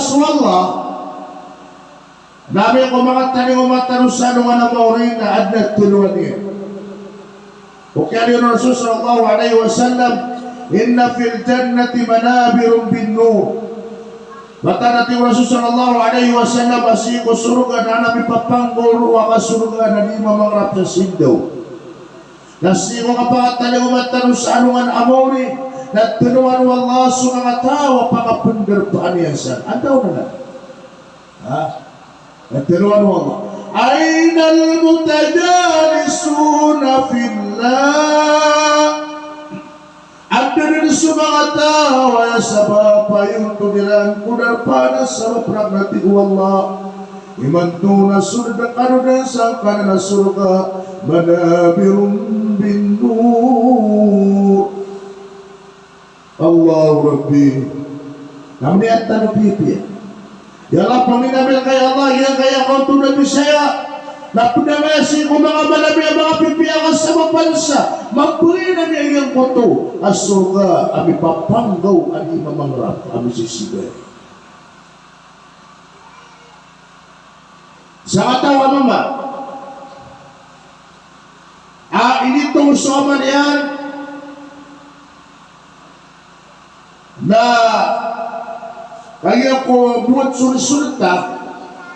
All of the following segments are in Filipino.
Rasulullah, nabi ko makatani umatarusan ng namaurin na adnat tuluan niya. O kaya yun Rasul sallallahu alaihi wasallam, inna fil jannati manabirun bin nur. Bata natin Rasul sallallahu alaihi wasallam, asiko surga na namin papanggol waka surga na di mamangrap sa sindaw. Nasiko kapatali umatarusan ng namaurin na tuluan wallah sungatawa pakapunderpaan yan san. Andaw na na. Ha? Nagtiruan mo Allah. Aynal mutajalisuna fillah. Anda din sumangatawa sa papayong tumiran kudarpana sa mapragnatik Allah. Iman na surga kanunan sa kanan surga manabirun bin nur. Allah Rabbi. Namun niat tanah pipi. Ya Allah, paminabil kaya Allah, yang kaya kau tu Nabi saya. Napuna masih kau mga manabi ang mga pipiyangan sa mapansa. Magburi na niya yung koto. Asurga, ami papanggaw, ani mamangrap, ami sisigay. Sa katawa mama, ini itong soman yan na kaya ko buat sulit-sulit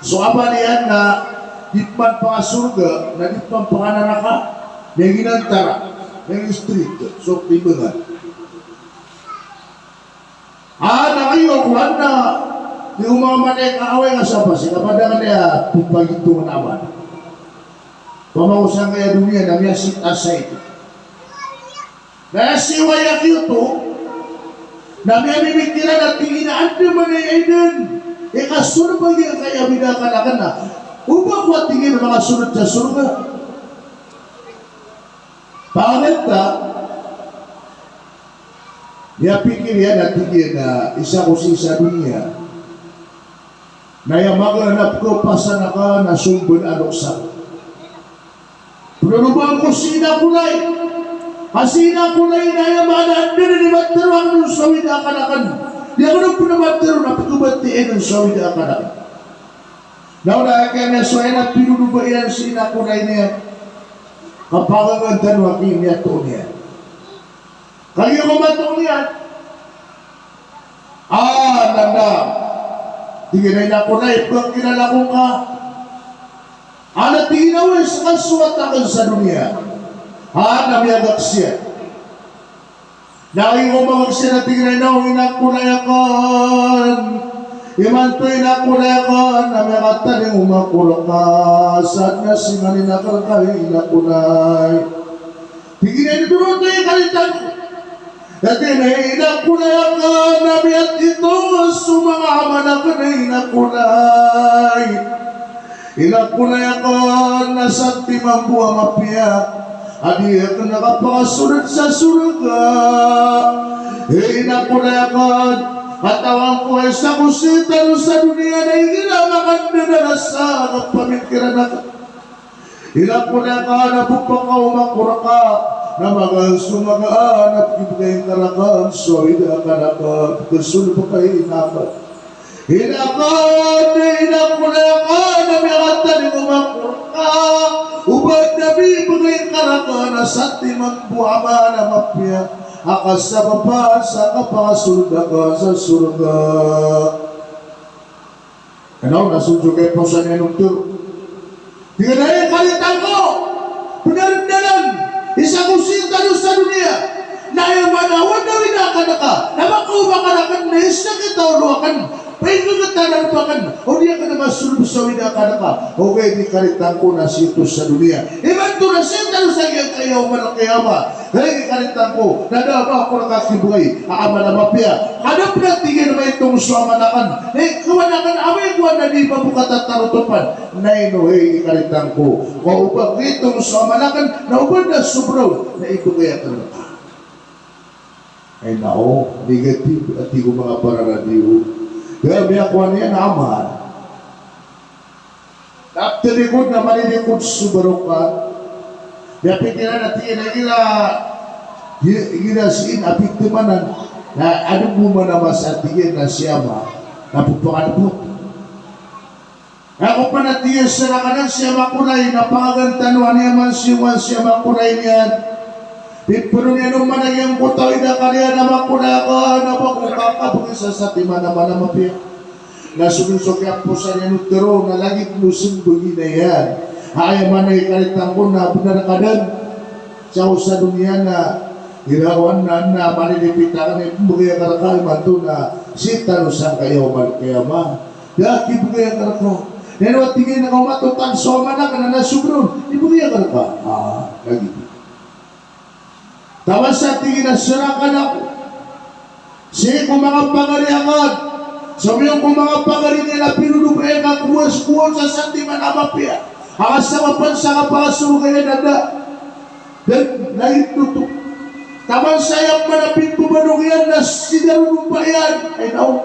so apa niyan na ditman pa surga na ditman pa neraka na ginantara na street so tibangan na kayo kuhan na di umaman ay kaaway nga sa pasi kapadangan niya tumpagitungan aman pamausang kaya dunia na miya sit asay na siwayak yuto Nabi ang mimikiran at tingin na anda manayainan. Kasunod ba yung kaya binakanakan na? Upang ko tingin ng mga sunod sa surga. Pangalit na, niya pikir yan at tingin na isa ko sa dunia. Na yung maglanap ko pasan ka na sumbon anoksa. Pinulubang ko sina kulay. Hasina kulay na yung mga naandun ni Matero ang sawid akanakan. Di ako nang punamatero na pagkubatiin ang sawid akanakan. Nauna kaya na suway na pinulubayan sina kulay niya. Kapangangan tanwakin niya to niya. Kaya ko matong niya. Nanda. Tingin na kulay, pag kinalakong ka. Tingin sa kasuwatakan sa dunia. Namiyagak siya. Nakain ko mga siya na tingin na inakunayakan. Iman to inakunayakan. Namiyagatan yung umakulakas. At na singanin na karkay inakunay. Tingin na ito ito yung kalitan. Dati na inakunayakan. Namiyat ito sumangama na ka na inakunay. Inakunayakan na sa timang buwa mapiyak. Adi akan nakapakasunod sa surga. Inakunayakan katawan ko ay sa kusita sa dunia na ikinamakan na nasa pamikiran ako. Inakunayakan na pupakaw makuraka na mga sumagaan at ibigay karakan so inakunayakan kasunod pa kayo inakat. Inakunayakan na miyakatan ni makuraka ubad nabi bagay karaka na sa timang buhama na mapya akas sa baba sa kapasulda ka sa surga. Ano, nasunod kayo po sa niyanong turo. Tingnan na yung kalitan ko pinarindalan isa kusita sa dunia na yung manawan na winakanaka na makaumakanakan na isa kita uluakan pagkakatanan pa kan o diya ka na masulub sa winakanaka o kaya di kalitan ko na sitos sa dunia iman to na siya sa iyang kayaw malakayama kaya kalitan ko na dapat ako nakakibugay aama na mapya kadap na tingin naman itong suamanakan kawanakan amay kuwan na di pa bukatatarutopan na ino kalitan ko o upang itong suamanakan na upang na subraw na ito kaya talaga ay nao negative at di ko mga pararadiyo. Kaya biyakuan niya na aman. After likod na malilikod subarukan. Kaya pikiran natin na ila siin apiktimanan na ano mo man naman sa tingin na siyama napupakan po. Ako pa natiyas sa nakanan siya makulay, napangagantanuan niya man siya makulay niyan. Pipuno niya nung managyang kutaw, ina kaniya na makulay ka, na makukakabugin sa timan naman na mapiya. Nasunusok yan po sa niya nutero, na lagi nusumbugin na yan. Haya man ay kalitang ko na pinarakadan sa usa dunia na ginawan na manilipitan ay bugay karakal man doon na si talusan kayo man kaya ma. Daki bugay karakal. Nero at tingin na kumatutan so man na kanana subron. Di bugay karakal. Lagi. Tawas sa tingin na surakan ako. Sige kung mga pangariangan. Sabi yung kung mga pangariangan na pinunubay ka kuwas-kuwas sa santiman amapia. Akas sa mapansa ka pakasugay na nada. Dan naitutok. Taman sayap manapit bumanong yan na sinarunumpa yan. Ay nao.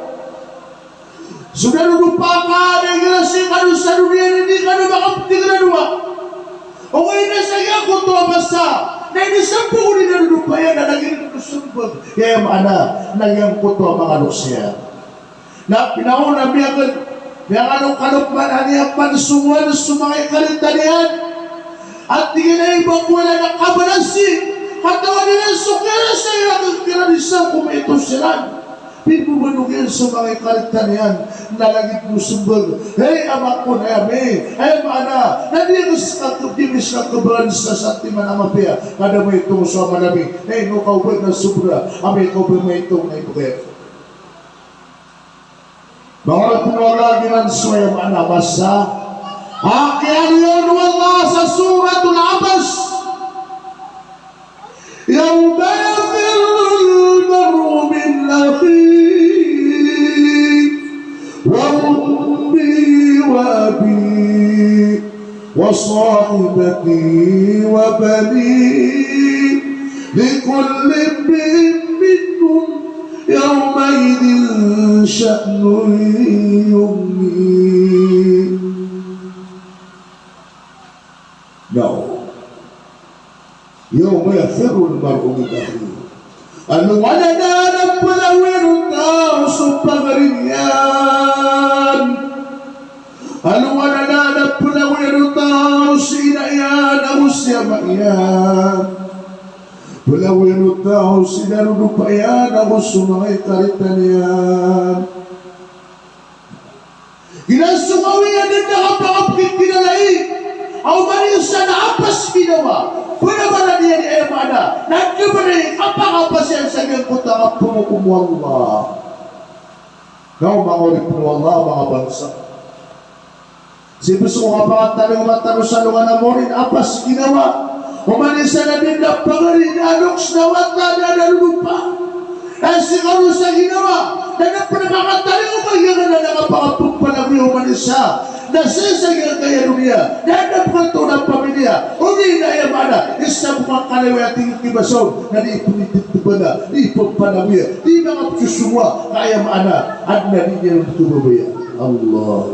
Sunarunumpa ka na ikinasi ka nun sa dunia hindi ka na makapitigranua. O ngayon na saya ko ito basta. Na inisampo ko ni narunumpa yan na naging nusumbag. Kaya maana, nagyang ko ito ang mga lusya. Na pinauna biyagan yang anong kalukman niya pansungan sumangay kalintanian at tingin na ibang wala na kabalansi katawan nila sukira sa ilang kiranisan kung ito silan pinumanugin sumangay kalintanian nalagit mo sumbag hey amak ko na yami ay maana nadigas ka kubdimis ka kabalansa sa timan ang mapia kada mo itong sa malamig hey no kaubay na subra amay kaubay mo itong na ibugay. Mga pinawalagi ng swayam anabasa akyari yun Allah sa suratul Abas yung bayafirul maru min akhi wa ummi wa abi wa sahibati wa bani likulli minhum يومئذ شأن يغنيه. No. يوم يفر المرء من أخيه. الولد نبلغ الناس بغريان. الولد نبلغ الناس إليان وسيميان. Pulawin utaw sinarunupayan ako sumangay karitanian. Ginasumawian din nakapakapit kinalay. Ang maniyo sa naapas ginawa. Puna niya ni Emana. Nagkabali kapakapas yan sa ganyang kutang pumukumu Allah. Kau mangulit mo Allah mga bansa. Sibuso ko kapakatanong matano sa lungan na mo rin apas ginawa. Umanisa na din na pangarin anoks na wata na nalupa. Kasi karoon sa ginawa na napanakakatali ko kaya nga na nakapakapagpalami umanisa na sasagyan kaya dunia na napakato ng pamilya uli na yamana isa mga kalaway at tingin kibasaw na di ipunititiba na di ipagpanamiya di mga susumwa kaya maana at na din yan tumabaya Allah.